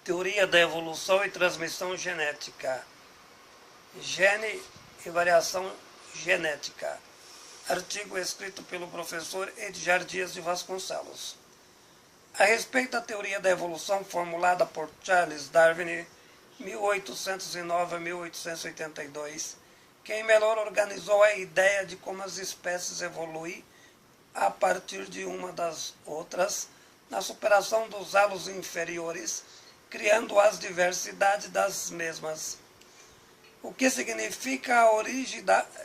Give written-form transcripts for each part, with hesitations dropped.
Teoria da evolução e transmissão genética. Gene e variação genética. Artigo escrito pelo professor Edgar Dias de Vasconcelos. A respeito da teoria da evolução formulada por Charles Darwin, 1809 a 1882, quem melhor organizou a ideia de como as espécies evoluem a partir de uma das outras, na superação dos halos inferiores, criando as diversidades das mesmas. O que significa a origem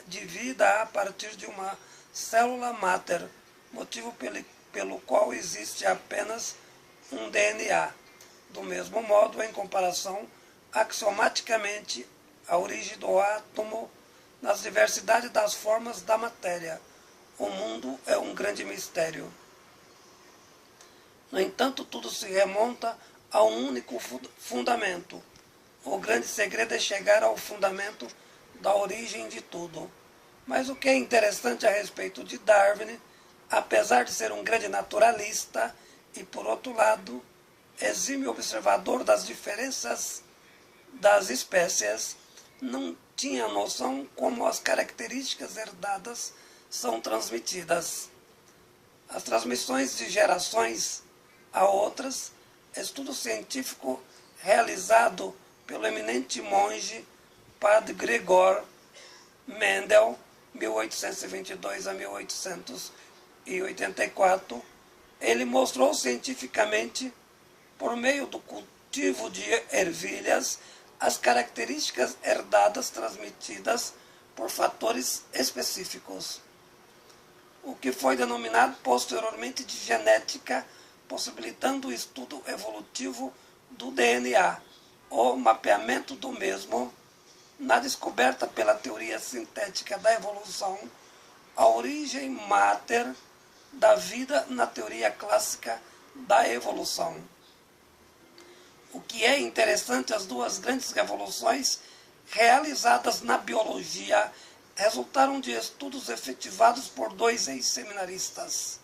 de vida a partir de uma célula máter, motivo pelo qual existe apenas um DNA. Do mesmo modo, em comparação, axiomaticamente, a origem do átomo nas diversidades das formas da matéria. O mundo é um grande mistério. No entanto, tudo se remonta a um único fundamento. O grande segredo é chegar ao fundamento da origem de tudo. Mas o que é interessante a respeito de Darwin, apesar de ser um grande naturalista e, por outro lado, exímio observador das diferenças das espécies, não tinha noção como as características herdadas são transmitidas. As transmissões de gerações a outras, estudo científico realizado pelo eminente monge Padre Gregor Mendel, 1822 a 1884, ele mostrou cientificamente, por meio do cultivo de ervilhas, as características herdadas transmitidas por fatores específicos, o que foi denominado posteriormente de genética, possibilitando o estudo evolutivo do DNA, o mapeamento do mesmo, na descoberta pela teoria sintética da evolução, a origem máter da vida na teoria clássica da evolução. O que é interessante, as duas grandes revoluções realizadas na biologia resultaram de estudos efetivados por dois ex-seminaristas,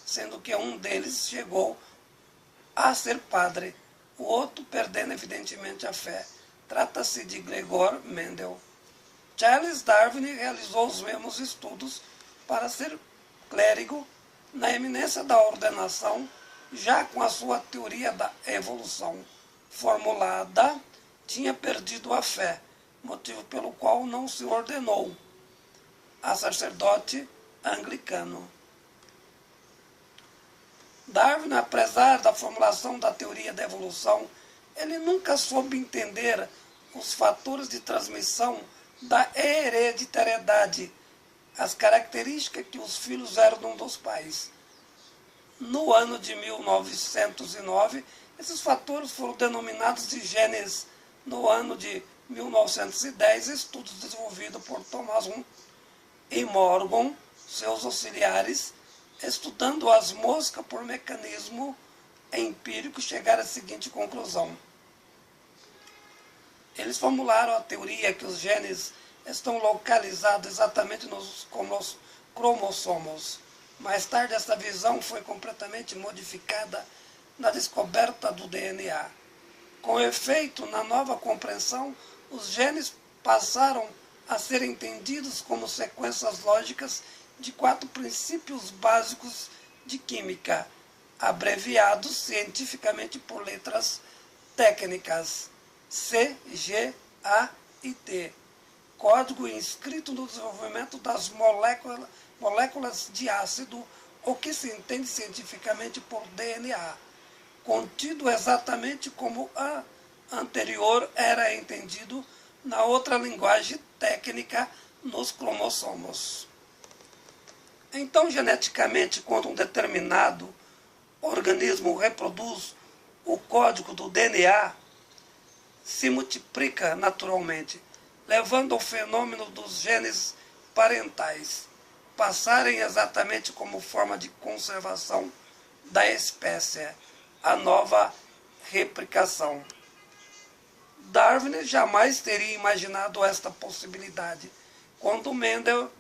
sendo que um deles chegou a ser padre, o outro perdendo evidentemente a fé. Trata-se de Gregor Mendel. Charles Darwin realizou os mesmos estudos para ser clérigo na eminência da ordenação, já com a sua teoria da evolução formulada, tinha perdido a fé, motivo pelo qual não se ordenou a sacerdote anglicano. Darwin, apesar da formulação da teoria da evolução, ele nunca soube entender os fatores de transmissão da hereditariedade, as características que os filhos herdam dos pais. No ano de 1909, esses fatores foram denominados de genes. No ano de 1910, estudos desenvolvidos por Thomas Hunt e Morgan, seus auxiliares, estudando as moscas por mecanismo empírico, chegaram à seguinte conclusão. Eles formularam a teoria que os genes estão localizados exatamente nos cromossomos. Mais tarde, essa visão foi completamente modificada na descoberta do DNA. Com efeito, na nova compreensão, os genes passaram a ser entendidos como sequências lógicas de 4 princípios básicos de química, abreviados cientificamente por letras técnicas C, G, A e T, código inscrito no desenvolvimento das moléculas de ácido, o que se entende cientificamente por DNA, contido exatamente como a anterior era entendido na outra linguagem técnica, nos cromossomos. Então, geneticamente, quando um determinado organismo reproduz o código do DNA, se multiplica naturalmente, levando ao fenômeno dos genes parentais passarem exatamente como forma de conservação da espécie, a nova replicação. Darwin jamais teria imaginado esta possibilidade, quando Mendel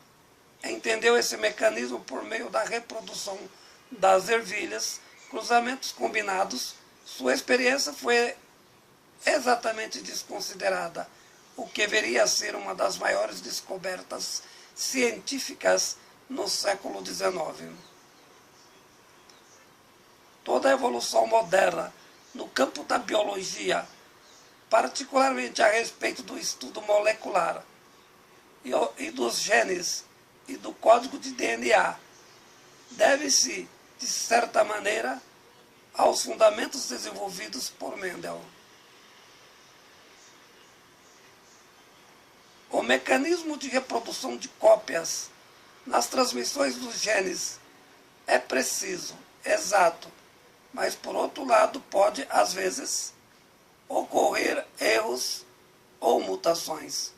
entendeu esse mecanismo por meio da reprodução das ervilhas, cruzamentos combinados. Sua experiência foi exatamente desconsiderada, o que deveria ser uma das maiores descobertas científicas no século XIX. Toda a evolução moderna no campo da biologia, particularmente a respeito do estudo molecular e dos genes e do código de DNA, deve-se, de certa maneira, aos fundamentos desenvolvidos por Mendel. O mecanismo de reprodução de cópias nas transmissões dos genes é preciso, exato, mas, por outro lado, pode, às vezes, ocorrer erros ou mutações.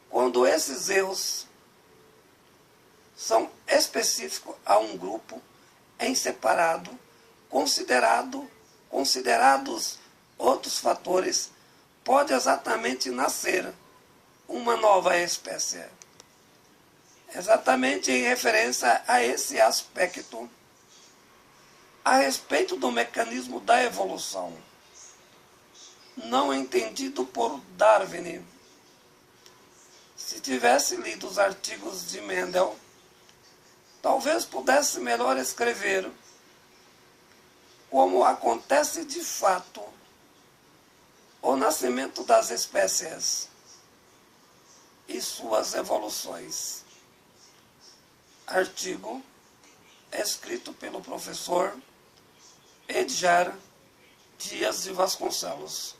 Quando esses erros são específicos a um grupo em separado, considerados outros fatores, pode exatamente nascer uma nova espécie. Exatamente em referência a esse aspecto, a respeito do mecanismo da evolução, não entendido por Darwin. Se tivesse lido os artigos de Mendel, talvez pudesse melhor escrever como acontece de fato o nascimento das espécies e suas evoluções. Artigo escrito pelo professor Edgar Dias de Vasconcelos.